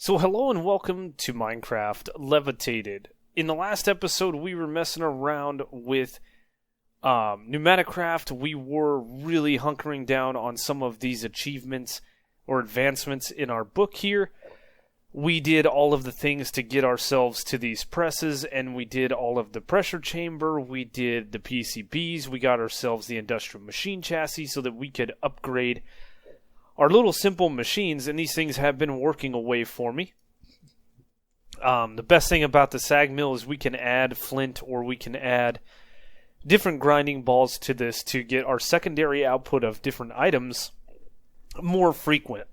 So hello and welcome to Minecraft Levitated. In the last episode, we were messing around with Pneumaticraft. We were really hunkering down on some of these achievements or advancements in our book here. We did all of the things to get ourselves to these presses, and we did all of the pressure chamber. We did the PCBs. We got ourselves the industrial machine chassis so that we could upgrade our little simple machines, and these things have been working away for me. The best thing about the sag mill is we can add flint, or we can add different grinding balls to this to get our secondary output of different items more frequent.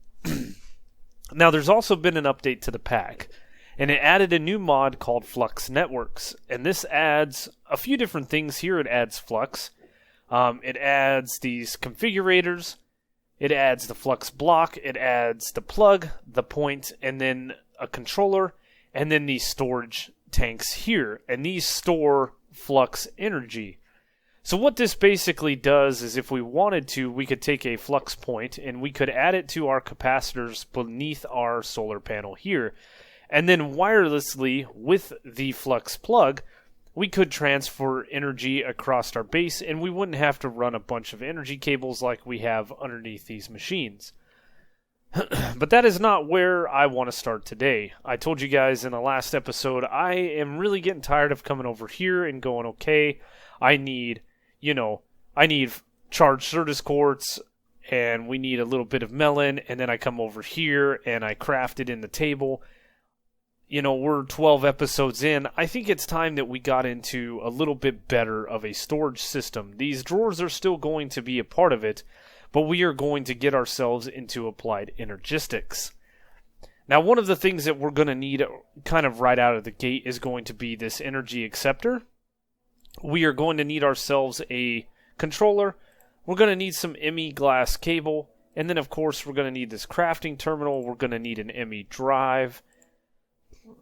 Now, there's also been an update to the pack, and it added a new mod called Flux Networks, and this adds a few different things here. It adds Flux, it adds these configurators, it adds the flux block, it adds the plug, the point, and then a controller, and then these storage tanks here. And these store flux energy. So what this basically does is if we wanted to, we could take a flux point and we could add it to our capacitors beneath our solar panel here. And then wirelessly with the flux plug, we could transfer energy across our base, and we wouldn't have to run a bunch of energy cables like we have underneath these machines. But that is not where I want to start today. I told you guys in the last episode, I am really getting tired of coming over here and going, okay, I need charged Certus quartz, and we need a little bit of melon, and then I come over here and I craft it in the table. We're 12 episodes in. I think it's time that we got into a little bit better of a storage system. These drawers are still going to be a part of it, but we are going to get ourselves into applied energistics. Now, one of the things that we're going to need kind of right out of the gate is going to be this energy acceptor. We are going to need ourselves a controller. We're going to need some ME glass cable. And then, of course, we're going to need this crafting terminal. We're going to need an ME drive.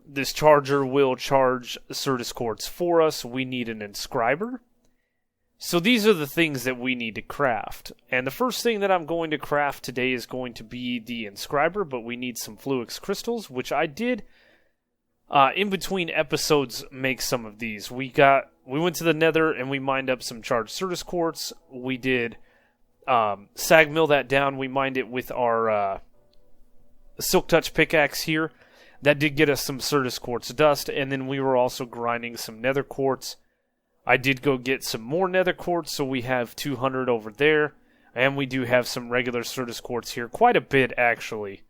This charger will charge Certus quartz for us. We need an inscriber. So these are the things that we need to craft. And the first thing that I'm going to craft today is going to be the inscriber, but we need some Flux crystals, which I did in between episodes make some of these. We went to the nether and we mined up some charged Certus quartz. We did sag mill that down. We mined it with our silk touch pickaxe here. That did get us some Certus quartz dust, and then we were also grinding some nether quartz. I did go get some more nether quartz, so we have 200 over there, and we do have some regular Certus quartz here, quite a bit actually.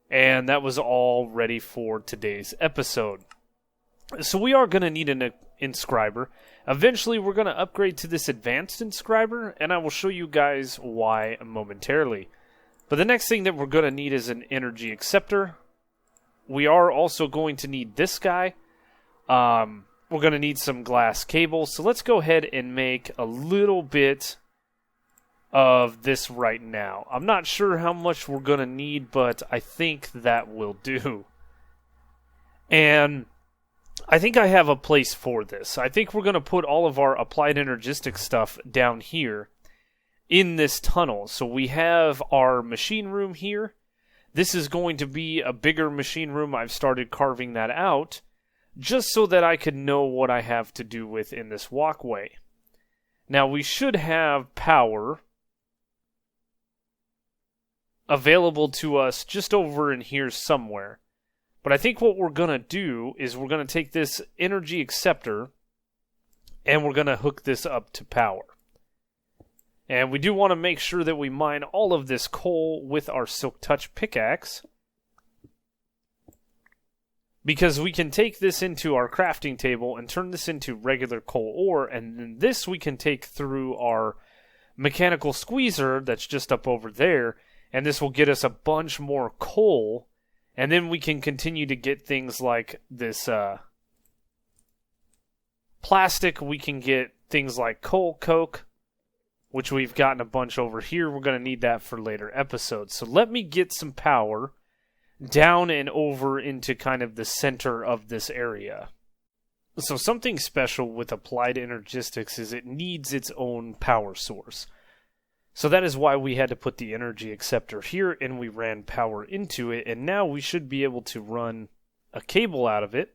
And that was all ready for today's episode. So we are going to need an inscriber. Eventually we're going to upgrade to this advanced inscriber, and I will show you guys why momentarily. But the next thing that we're going to need is an energy acceptor. We are also going to need this guy. We're going to need some glass cable. So let's go ahead and make a little bit of this right now. I'm not sure how much we're going to need, but I think that will do. And I think I have a place for this. I think we're going to put all of our applied energistic stuff down here in this tunnel. So we have our machine room here. This is going to be a bigger machine room. I've started carving that out just so that I could know what I have to do with in this walkway. Now, we should have power available to us just over in here somewhere. But I think what we're going to do is we're going to take this energy acceptor and we're going to hook this up to power. And we do want to make sure that we mine all of this coal with our silk touch pickaxe, because we can take this into our crafting table and turn this into regular coal ore, and then this we can take through our mechanical squeezer that's just up over there, and this will get us a bunch more coal, and then we can continue to get things like this plastic. We can get things like coal coke, which we've gotten a bunch over here. We're going to need that for later episodes. So let me get some power down and over into kind of the center of this area. So something special with applied energistics is it needs its own power source. So that is why we had to put the energy acceptor here, and we ran power into it, and now we should be able to run a cable out of it.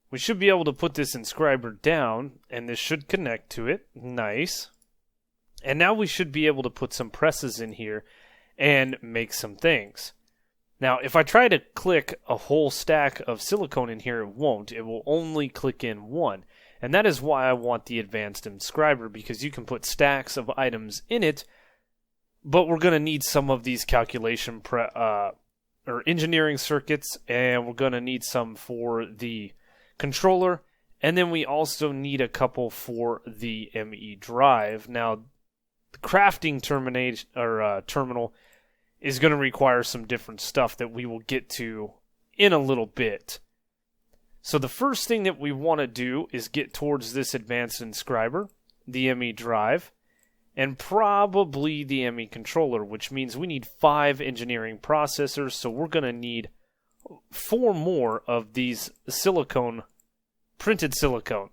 We should be able to put this inscriber down, and this should connect to it. Nice. And now we should be able to put some presses in here and make some things. Now, if I try to click a whole stack of silicone in here, it won't. It will only click in one. And that is why I want the advanced inscriber, because you can put stacks of items in it, but we're going to need some of these calculation or engineering circuits, and we're going to need some for the controller, and then we also need a couple for the ME drive. Now, the crafting terminal is going to require some different stuff that we will get to in a little bit. So the first thing that we want to do is get towards this advanced inscriber, the ME drive, and probably the ME controller, which means we need 5 engineering processors, so we're going to need 4 more of these printed silicone.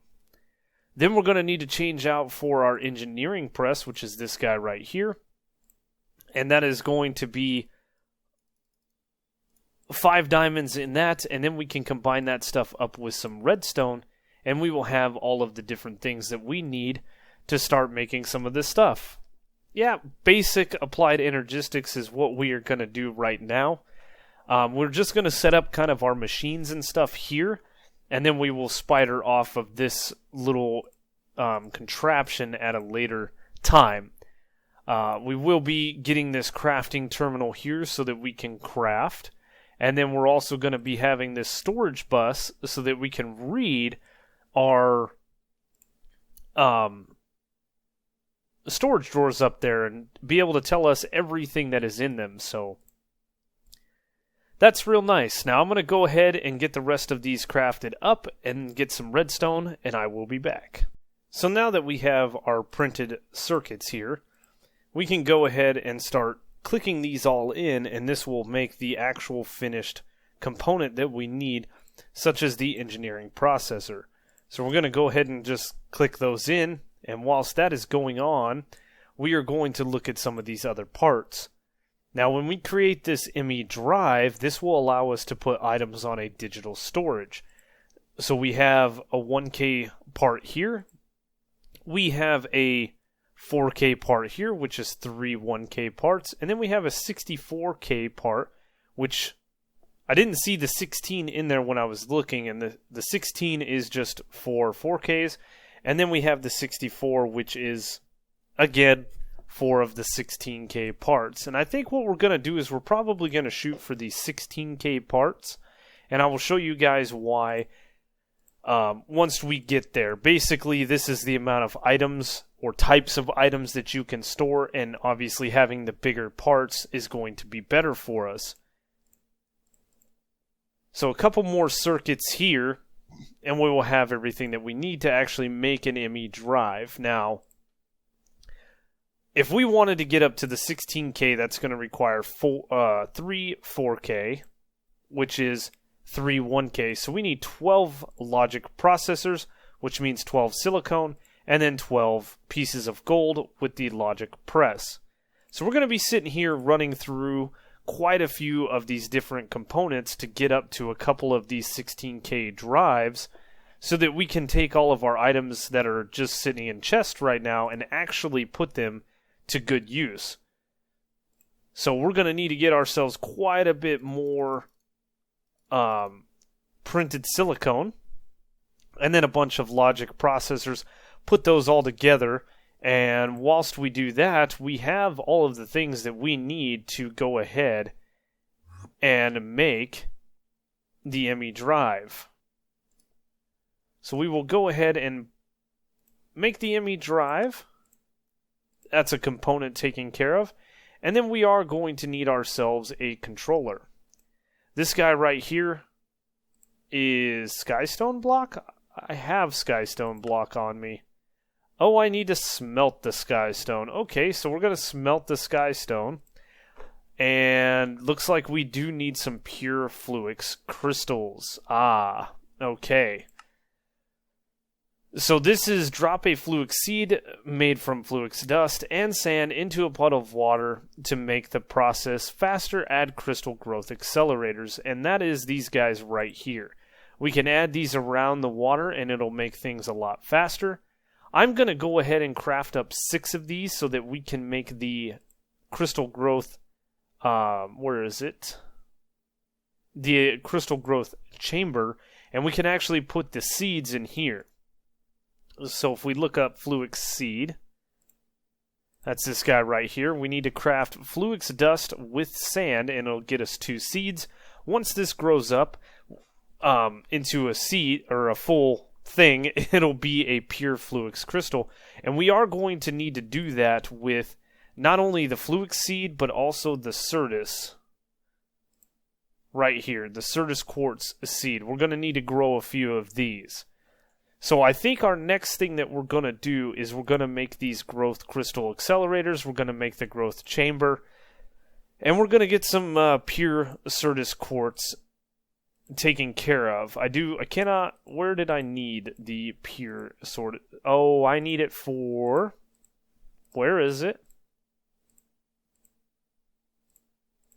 Then we're going to need to change out for our engineering press, which is this guy right here, and that is going to be 5 diamonds in that, and then we can combine that stuff up with some redstone, and we will have all of the different things that we need to start making some of this stuff. Yeah, basic applied energistics is what we are going to do right now. We're just going to set up kind of our machines and stuff here, and then we will spider off of this little contraption at a later time. We will be getting this crafting terminal here so that we can craft. And then we're also going to be having this storage bus so that we can read our storage drawers up there and be able to tell us everything that is in them. So that's real nice. Now I'm going to go ahead and get the rest of these crafted up and get some redstone, and I will be back. So now that we have our printed circuits here, we can go ahead and start clicking these all in, and this will make the actual finished component that we need, such as the engineering processor. So we're going to go ahead and just click those in, and whilst that is going on, we are going to look at some of these other parts. Now when we create this ME drive, this will allow us to put items on a digital storage. So we have a 1K part here, we have a 4K part here, which is 3 1K parts, and then we have a 64K part, which I didn't see the 16 in there when I was looking, and the 16 is just for 4Ks, and then we have the 64, which is, again, 4 of the 16K parts. And I think what we're going to do is we're probably going to shoot for these 16K parts, and I will show you guys why once we get there. Basically, this is the amount of items or types of items that you can store, and obviously having the bigger parts is going to be better for us. So a couple more circuits here, and we will have everything that we need to actually make an ME drive. Now, if we wanted to get up to the 16K, that's going to require 3 4K, which is 3 1K. So we need 12 logic processors, which means 12 silicone, and then 12 pieces of gold with the logic press. So we're going to be sitting here running through quite a few of these different components to get up to a couple of these 16K drives so that we can take all of our items that are just sitting in chests right now and actually put them to good use. So we're going to need to get ourselves quite a bit more printed silicone and then a bunch of logic processors, put those all together, and whilst we do that, we have all of the things that we need to go ahead and make the ME drive. So we will go ahead and make the ME drive. That's a component taken care of. And then we are going to need ourselves a controller. This guy right here is Skystone block. I have Skystone block on me. Oh, I need to smelt the Skystone. Okay, so we're going to smelt the Skystone. And looks like we do need some pure Flux crystals. Ah, okay. So this is drop a Flux seed made from Flux dust and sand into a puddle of water to make the process faster. Add crystal growth accelerators, and that is these guys right here. We can add these around the water and it'll make things a lot faster. I'm going to go ahead and craft up 6 of these so that we can make the crystal growth, where is it? The crystal growth chamber, and we can actually put the seeds in here. So if we look up Flux seed, that's this guy right here. We need to craft Flux dust with sand, and it'll get us 2 seeds. Once this grows up into a seed or a full thing, it'll be a pure Flux crystal. And we are going to need to do that with not only the Flux seed, but also the Certus right here, the Certus quartz seed. We're going to need to grow a few of these. So I think our next thing that we're going to do is we're going to make these growth crystal accelerators. We're going to make the growth chamber. And we're going to get some pure Certus quartz taken care of. Where did I need the pure sort of... Oh, I need it for... Where is it?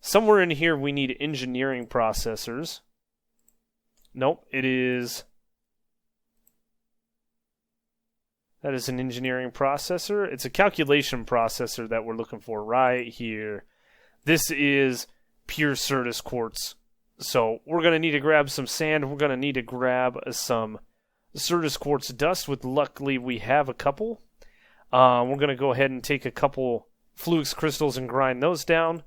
Somewhere in here we need engineering processors. Nope, it is... That is an engineering processor. It's a calculation processor that we're looking for right here. This is pure Certus quartz. So we're going to need to grab some sand. We're going to need to grab some Certus quartz dust, which luckily we have a couple. We're going to go ahead and take a couple Flux crystals and grind those down.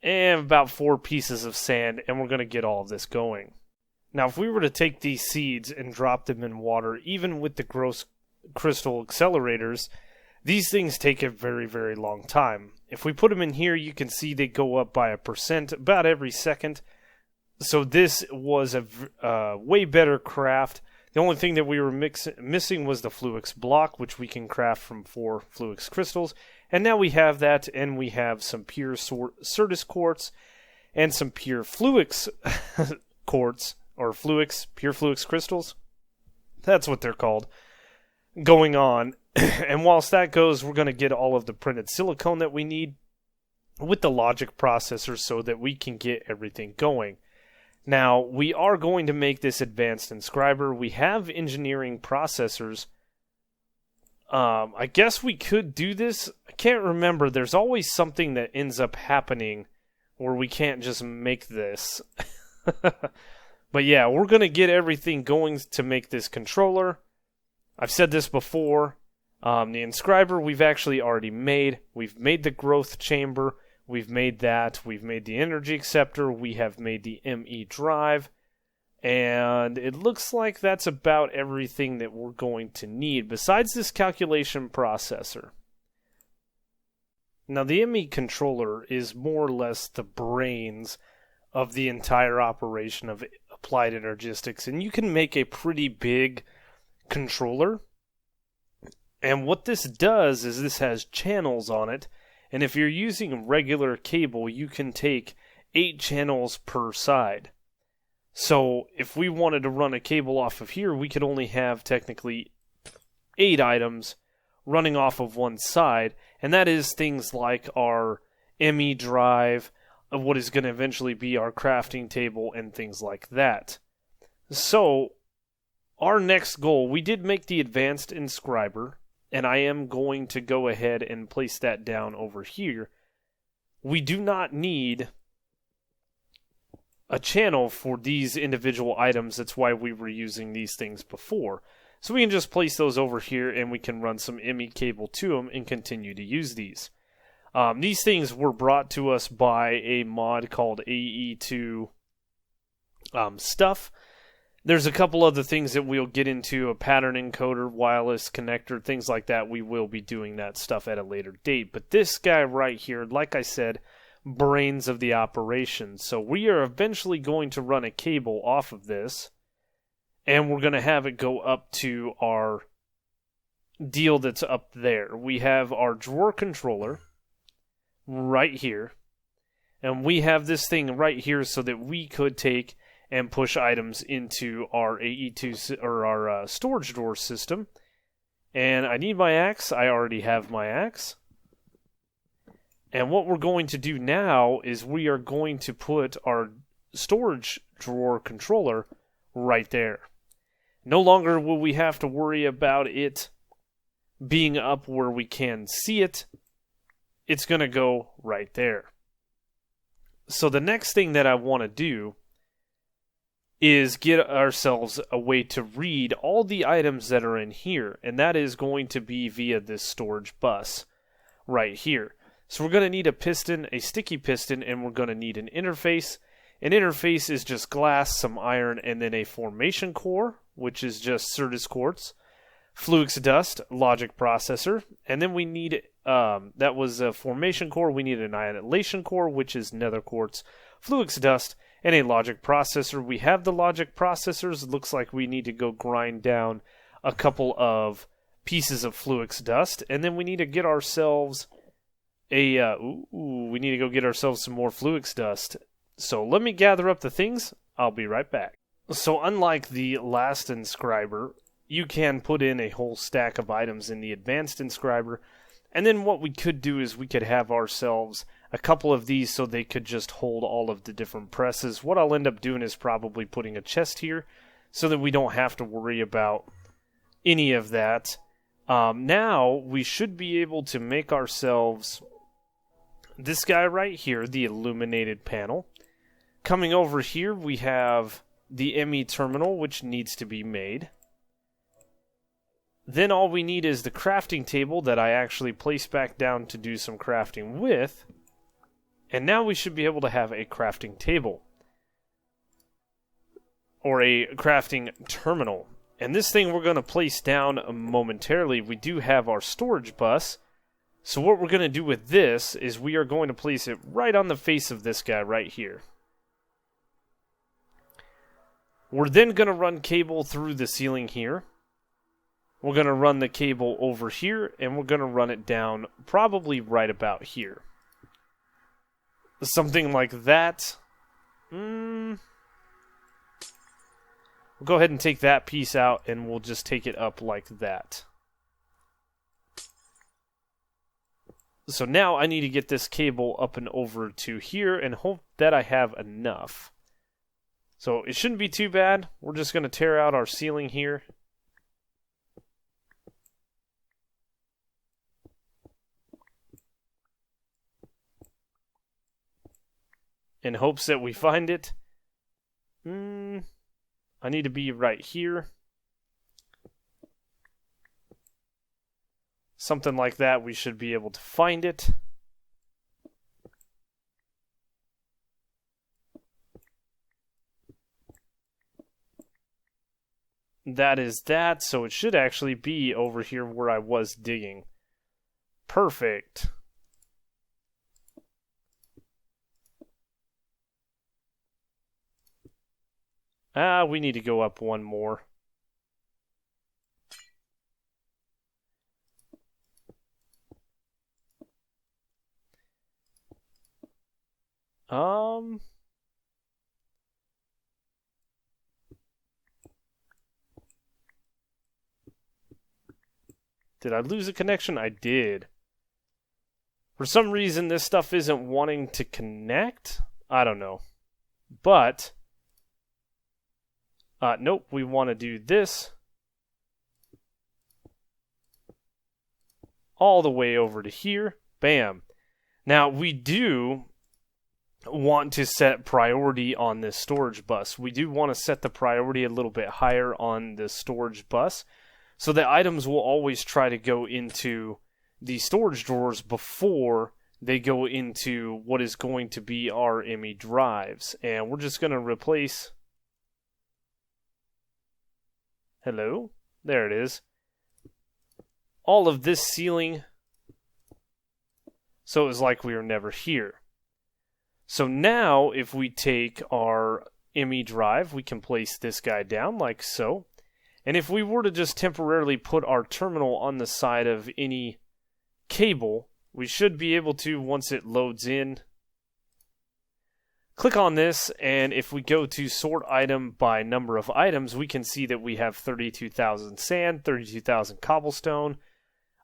And about 4 pieces of sand, and we're going to get all of this going. Now, if we were to take these seeds and drop them in water, even with the growth crystal accelerators, these things take a very, very long time. If we put them in here, you can see they go up by 1% about every second. So this was a way better craft. The only thing that we were missing was the Flux block, which we can craft from 4 Flux crystals. And now we have that, and we have some pure Certus quartz and some pure Flux quartz. Or pure Flux crystals. That's what they're called. Going on. And whilst that goes, we're going to get all of the printed silicone that we need with the logic processor so that we can get everything going. Now, we are going to make this advanced inscriber. We have engineering processors. I guess we could do this. I can't remember. There's always something that ends up happening where we can't just make this. But yeah, we're going to get everything going to make this controller. I've said this before. The inscriber we've actually already made. We've made the growth chamber. We've made that. We've made the energy acceptor. We have made the ME drive. And it looks like that's about everything that we're going to need besides this calculation processor. Now the ME controller is more or less the brains of the entire operation of Applied Energistics, and you can make a pretty big controller. And what this does is this has channels on it, and if you're using regular cable, you can take 8 channels per side. So if we wanted to run a cable off of here, we could only have technically 8 items running off of one side, and that is things like our ME drive, of what is going to eventually be our crafting table and things like that. So, our next goal, we did make the advanced inscriber, and I am going to go ahead and place that down over here. We do not need a channel for these individual items. That's why we were using these things before. So we can just place those over here, and we can run some ME cable to them and continue to use these. These things were brought to us by a mod called AE2 stuff. There's a couple other things that we'll get into, a pattern encoder, wireless connector, things like that. We will be doing that stuff at a later date. But this guy right here, like I said, brains of the operation. So we are eventually going to run a cable off of this, and we're going to have it go up to our deal that's up there. We have our drawer controller right here, and we have this thing right here so that we could take and push items into our AE2 or our storage drawer system. And I need my axe. I already have my axe. And what we're going to do now is we are going to put our storage drawer controller right there. No longer will we have to worry about it being up where we can see it. It's going to go right there. So the next thing that I want to do is get ourselves a way to read all the items that are in here, and that is going to be via this storage bus right here. So we're going to need a piston, a sticky piston, and we're going to need an interface. An interface is just glass, some iron, and then a formation core, which is just Certus quartz, Flux dust, logic processor, and then we need, that was a formation core, we need an annihilation core, which is nether quartz, Flux dust, and a logic processor. We have the logic processors. It looks like we need to go grind down a couple of pieces of Flux dust, and then we need to get ourselves we need to go get ourselves some more Flux dust. So let me gather up the things. I'll be right back. So unlike the last inscriber, you can put in a whole stack of items in the advanced inscriber, and then what we could do is we could have ourselves a couple of these so they could just hold all of the different presses. What I'll end up doing is probably putting a chest here so that we don't have to worry about any of that. Now we should be able to make ourselves this guy right here, the Illuminated Panel. Coming over here, we have the ME terminal, which needs to be made. Then all we need is the crafting table that I actually place back down to do some crafting with. And now we should be able to have a crafting table. Or a crafting terminal. And this thing we're going to place down momentarily. We do have our storage bus. So what we're going to do with this is we are going to place it right on the face of this guy right here. We're then going to run cable through the ceiling here. We're going to run the cable over here, and we're going to run it down probably right about here. Something like that. We'll go ahead and take that piece out, and we'll just take it up like that. So now I need to get this cable up and over to here and hope that I have enough. So it shouldn't be too bad. We're just going to tear out our ceiling here. In hopes that we find it. I need to be right here. Something like that, we should be able to find it. That is that, so it should actually be over here where I was digging. Perfect. We need to go up one more. Did I lose a connection? I did. For some reason, this stuff isn't wanting to connect. I don't know. But nope, we want to do this all the way over to here. Bam. Now, we do want to set priority on this storage bus. We do want to set the priority a little bit higher on the storage bus so that items will always try to go into the storage drawers before they go into what is going to be our ME drives. And we're just going to replace... Hello? There it is. All of this ceiling, so it was like we were never here. So now, if we take our ME drive, we can place this guy down like so. And if we were to just temporarily put our terminal on the side of any cable, we should be able to, once it loads in, Click on this, and if we go to sort item by number of items, we can see that we have 32,000 sand, 32,000 cobblestone.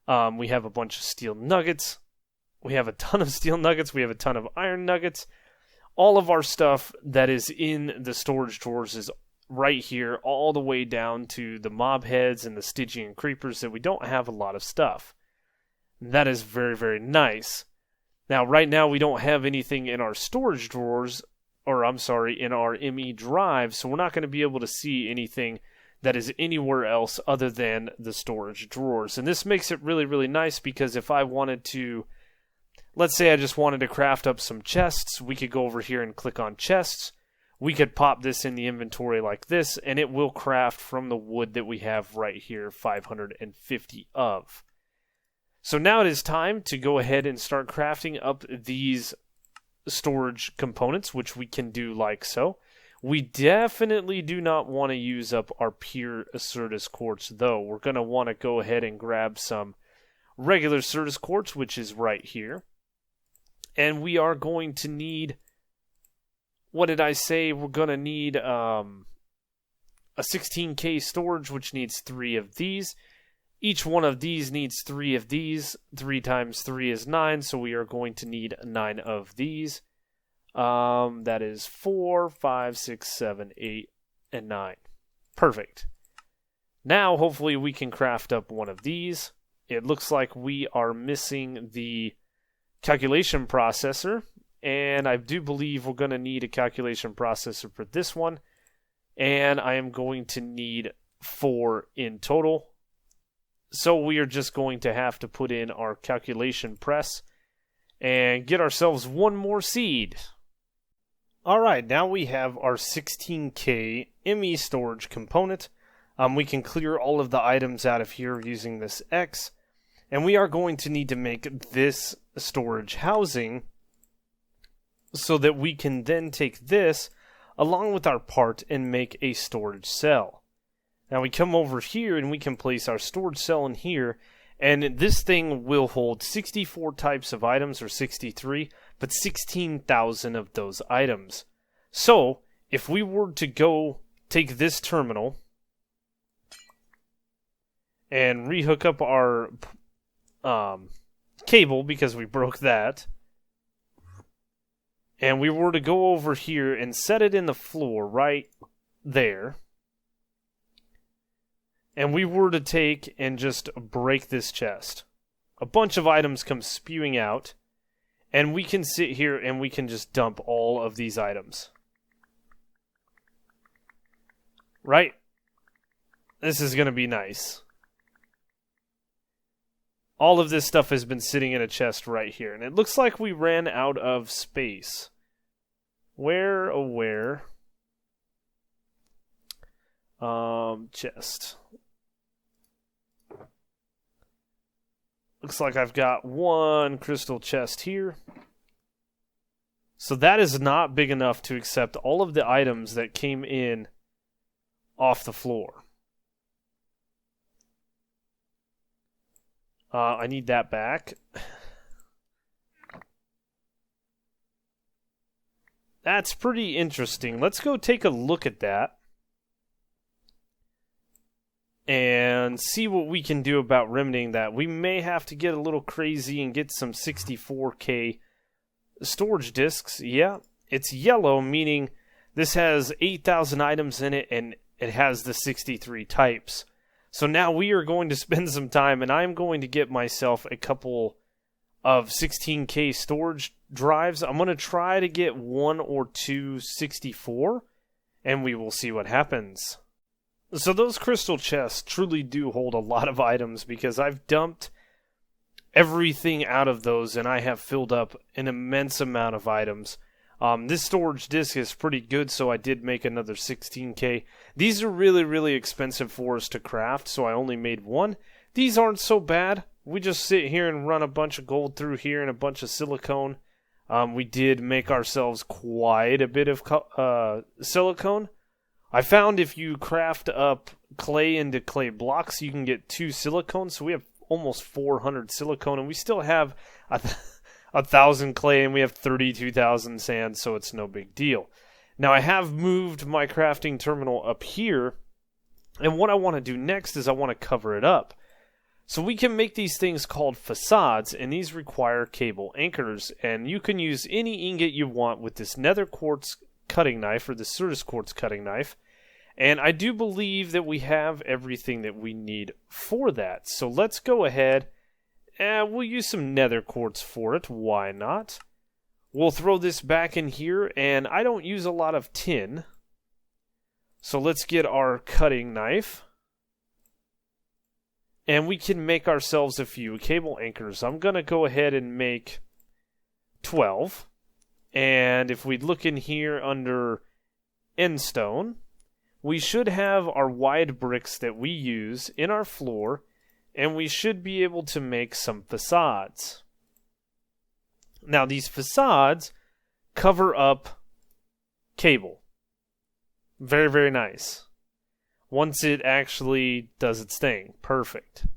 We have a bunch of steel nuggets. We have a ton of steel nuggets. We have a ton of iron nuggets. All of our stuff that is in the storage drawers is right here, all the way down to the mob heads and the Stygian creepers that we don't have a lot of stuff. That is very, very nice. Now, right now, we don't have anything in our storage drawers, or I'm sorry, in our ME drive, so we're not going to be able to see anything that is anywhere else other than the storage drawers. And this makes it really, really nice because if I wanted to, let's say I just wanted to craft up some chests, we could go over here and click on chests. We could pop this in the inventory like this, and it will craft from the wood that we have right here, 550 of. So now it is time to go ahead and start crafting up these storage components, which we can do like so. We definitely do not want to use up our pure Certus quartz, though. We're going to want to go ahead and grab some regular Certus quartz, which is right here. And we are going to need, what did I say? We're going to need a 16K storage, which needs 3 of these. Each one of these needs 3 of these. 3 times 3 is 9, so we are going to need 9 of these. That is 4, 5, 6, 7, 8, and 9. Perfect. Now, hopefully, we can craft up one of these. It looks like we are missing the calculation processor, and I do believe we're going to need a calculation processor for this one, and I am going to need 4 in total. So we are just going to have to put in our calculation press and get ourselves one more seed. Alright, now we have our 16K ME storage component. We can clear all of the items out of here using this X. And we are going to need to make this storage housing so that we can then take this along with our part and make a storage cell. Now we come over here and we can place our storage cell in here, and this thing will hold 64 types of items, or 63, but 16,000 of those items. So, if we were to go take this terminal and rehook up our cable, because we broke that, and we were to go over here and set it in the floor right there, and we were to take and just break this chest, a bunch of items come spewing out, and we can sit here and we can just dump all of these items. Right? This is going to be nice. All of this stuff has been sitting in a chest right here, and it looks like we ran out of space. Where, oh where? Chest. Looks like I've got one crystal chest here. So that is not big enough to accept all of the items that came in off the floor. I need that back. That's pretty interesting. Let's go take a look at that and see what we can do about remedying that. We may have to get a little crazy and get some 64K storage disks. Yeah, it's yellow, meaning this has 8,000 items in it and it has the 63 types. So now we are going to spend some time, and I'm going to get myself a couple of 16K storage drives. I'm going to try to get 1 or 2 64, and we will see what happens. So those crystal chests truly do hold a lot of items, because I've dumped everything out of those, and I have filled up an immense amount of items. This storage disk is pretty good, so I did make another 16K. These are really, really expensive for us to craft, so I only made 1. These aren't so bad. We just sit here and run a bunch of gold through here and a bunch of silicone. We did make ourselves quite a bit of silicone. I found if you craft up clay into clay blocks, you can get 2 silicone, so we have almost 400 silicone, and we still have 1,000 clay and we have 32,000 sand, so it's no big deal. Now I have moved my crafting terminal up here, and what I want to do next is I want to cover it up. So we can make these things called facades, and these require cable anchors, and you can use any ingot you want with this nether quartz cutting knife or the Certus quartz cutting knife. And I do believe that we have everything that we need for that. So let's go ahead and we'll use some nether quartz for it. Why not? We'll throw this back in here, and I don't use a lot of tin. So let's get our cutting knife. And we can make ourselves a few cable anchors. I'm going to go ahead and make 12. And if we look in here under endstone, we should have our wide bricks that we use in our floor, and we should be able to make some facades. Now these facades cover up cable. Very, very nice. Once it actually does its thing. Perfect.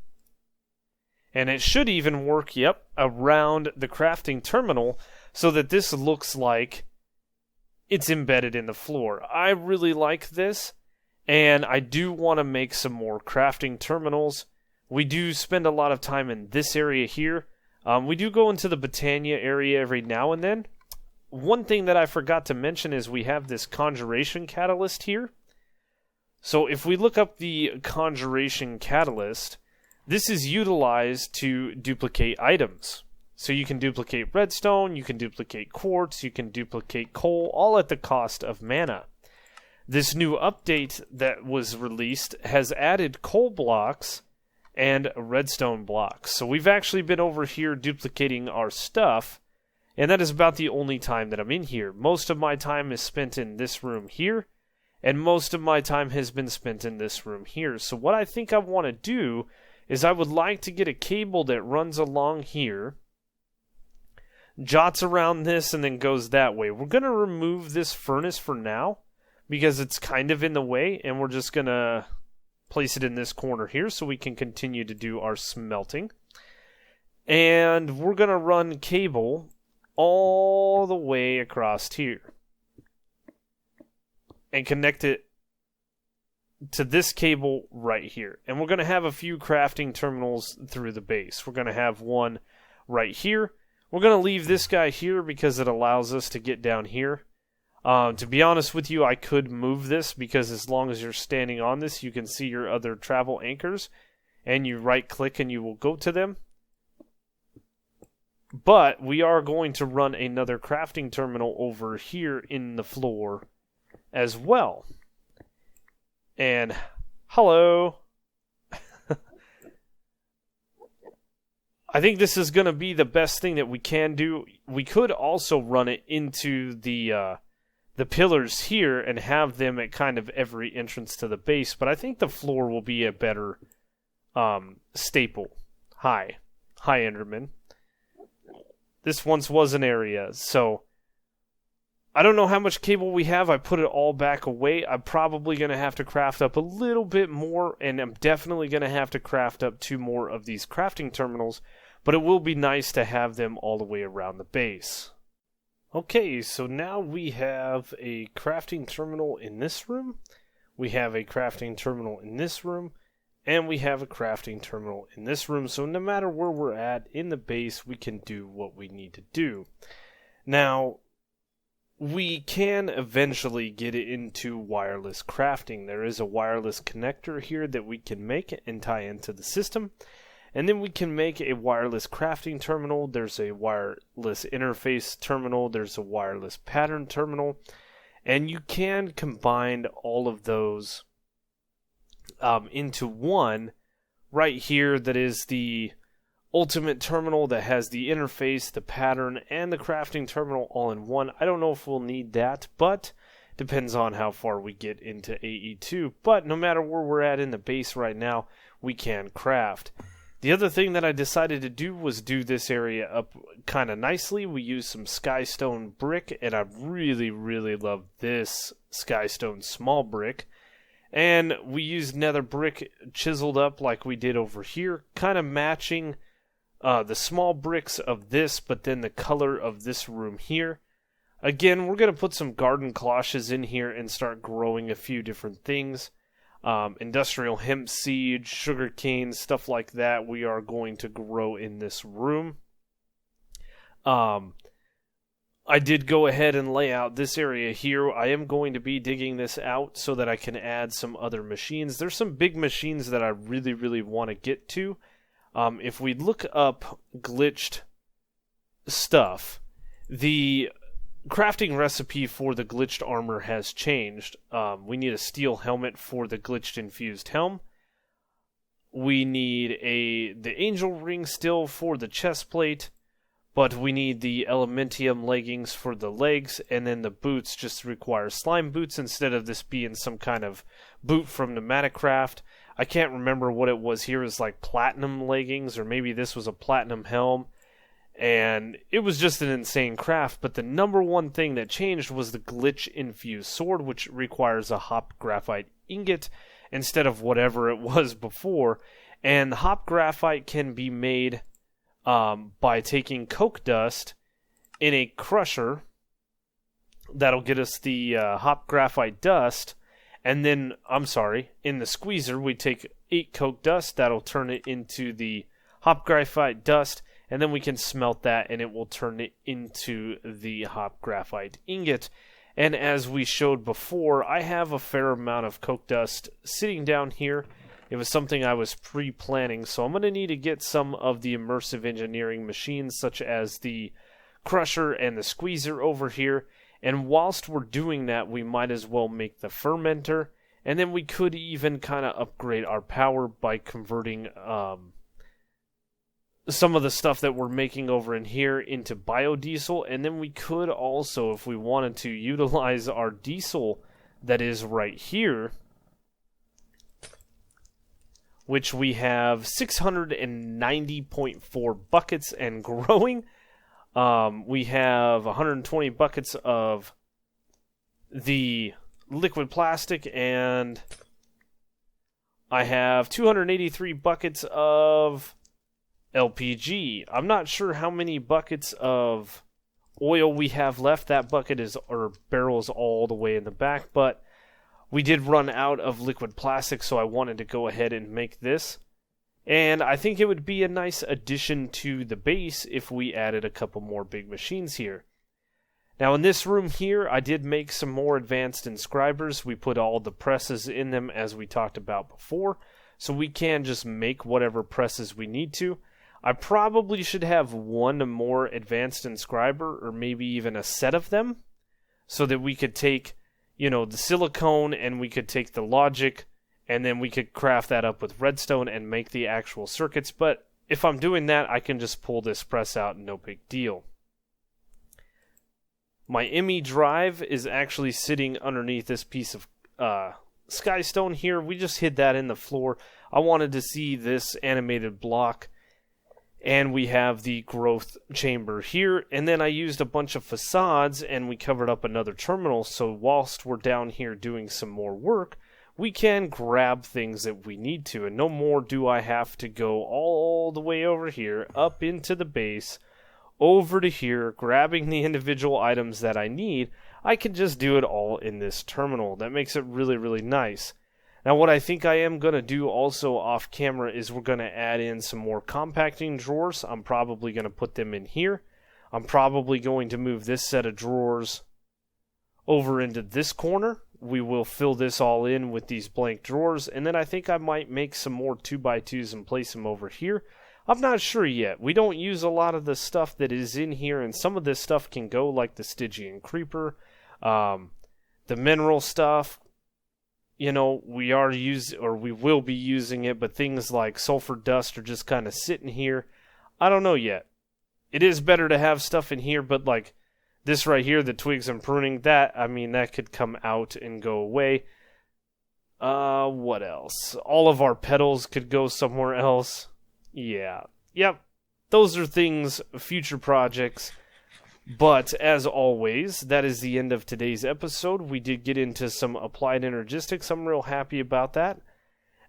And it should even work, around the crafting terminal so that this looks like it's embedded in the floor. I really like this, and I do want to make some more crafting terminals. We do spend a lot of time in this area here. We do go into the Botania area every now and then. One thing that I forgot to mention is we have this Conjuration Catalyst here. So if we look up the Conjuration Catalyst, this is utilized to duplicate items. So you can duplicate redstone, you can duplicate quartz, you can duplicate coal, all at the cost of mana. This new update that was released has added coal blocks and redstone blocks. So we've actually been over here duplicating our stuff, and that is about the only time that I'm in here. Most of my time is spent in this room here, and most of my time has been spent in this room here. So what I think I want to do is I would like to get a cable that runs along here, jots around this, and then goes that way. We're going to remove this furnace for now because it's kind of in the way, and we're just going to place it in this corner here so we can continue to do our smelting. And we're going to run cable all the way across here and connect it to this cable right here. And we're going to have a few crafting terminals through the base. We're going to have one right here. We're going to leave this guy here because it allows us to get down here. To be honest with you, I could move this because as long as you're standing on this, you can see your other travel anchors, and you right click and you will go to them. But we are going to run another crafting terminal over here in the floor as well. And hello. I think this is going to be the best thing that we can do. We could also run it into the pillars here and have them at kind of every entrance to the base, but I think the floor will be a better staple. Hi Enderman. This once was an area, so I don't know how much cable we have. I put it all back away. I'm probably going to have to craft up a little bit more, and I'm definitely going to have to craft up 2 more of these crafting terminals, but it will be nice to have them all the way around the base. Okay, so now we have a crafting terminal in this room, we have a crafting terminal in this room, and we have a crafting terminal in this room, so no matter where we're at in the base, we can do what we need to do. Now, we can eventually get into wireless crafting. There is a wireless connector here that we can make and tie into the system. And then we can make a wireless crafting terminal. There's a wireless interface terminal. There's a wireless pattern terminal. And you can combine all of those into one right here that is the ultimate terminal that has the interface, the pattern, and the crafting terminal all in one. I don't know if we'll need that, but depends on how far we get into AE2. But no matter where we're at in the base right now, we can craft. The other thing that I decided to do was do this area up kind of nicely. We used some skystone brick, and I really, really love this skystone small brick. And we used nether brick chiseled up like we did over here, kind of matching the small bricks of this, but then the color of this room here. Again, we're going to put some garden cloches in here and start growing a few different things. Industrial hemp seed, sugar cane, stuff like that we are going to grow in this room. I did go ahead and lay out this area here. I am going to be digging this out so that I can add some other machines. There's some big machines that I really, really want to get to. If we look up glitched stuff, the crafting recipe for the glitched armor has changed. We need a steel helmet for the glitched infused helm. We need the angel ring still for the chest plate. But we need the Elementium leggings for the legs, and then the boots just require slime boots instead of this being some kind of boot from Pneumaticraft. I can't remember what it was here. It was like platinum leggings, or maybe this was a platinum helm. And it was just an insane craft, but the number one thing that changed was the glitch-infused sword, which requires a hop graphite ingot instead of whatever it was before. And the hop graphite can be made by taking coke dust in a crusher. That'll get us the hop graphite dust. And then, in the squeezer, we take 8 coke dust. That'll turn it into the hop graphite dust. And then we can smelt that, and it will turn it into the hop graphite ingot. And as we showed before, I have a fair amount of coke dust sitting down here. It was something I was pre-planning, so I'm going to need to get some of the immersive engineering machines, such as the crusher and the squeezer over here. And whilst we're doing that, we might as well make the fermenter. And then we could even kind of upgrade our power by converting some of the stuff that we're making over in here into biodiesel. And then we could also, if we wanted to, utilize our diesel that is right here, which we have 690.4 buckets and growing. We have 120 buckets of the liquid plastic, and I have 283 buckets of LPG. I'm not sure how many buckets of oil we have left. That bucket or barrel is all the way in the back, but we did run out of liquid plastic, so I wanted to go ahead and make this. And I think it would be a nice addition to the base if we added a couple more big machines here. Now in this room here, I did make some more advanced inscribers. We put all the presses in them as we talked about before, so we can just make whatever presses we need to. I probably should have one more advanced inscriber, or maybe even a set of them, so that we could take the silicone, and we could take the logic, and then we could craft that up with redstone and make the actual circuits. But if I'm doing that, I can just pull this press out, no big deal. My ME drive is actually sitting underneath this piece of skystone here. We just hid that in the floor. I wanted to see this animated block. And we have the growth chamber here. And then I used a bunch of facades, and we covered up another terminal. So whilst we're down here doing some more work, we can grab things that we need to. And no more do I have to go all the way over here, up into the base, over to here, grabbing the individual items that I need. I can just do it all in this terminal. That makes it really, really nice. Now what I think I am going to do also off camera is we're going to add in some more compacting drawers. I'm probably going to put them in here. I'm probably going to move this set of drawers over into this corner. We will fill this all in with these blank drawers, and then I think I might make some more 2x2s and place them over here. I'm not sure yet. We don't use a lot of the stuff that is in here, and some of this stuff can go, like the Stygian Creeper, the mineral stuff. We will be using it, but things like sulfur dust are just kind of sitting here. I don't know yet. It is better to have stuff in here, but like this right here, the twigs and pruning, that could come out and go away. What else? All of our petals could go somewhere else. Yeah. Yep. Those are things, future projects. But, as always, that is the end of today's episode. We did get into some applied energistics. I'm real happy about that.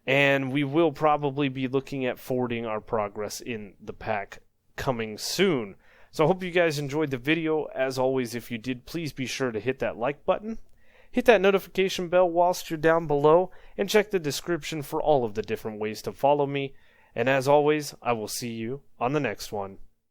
And we will probably be looking at forwarding our progress in the pack coming soon. So I hope you guys enjoyed the video. As always, if you did, please be sure to hit that like button. Hit that notification bell whilst you're down below, and check the description for all of the different ways to follow me. And as always, I will see you on the next one.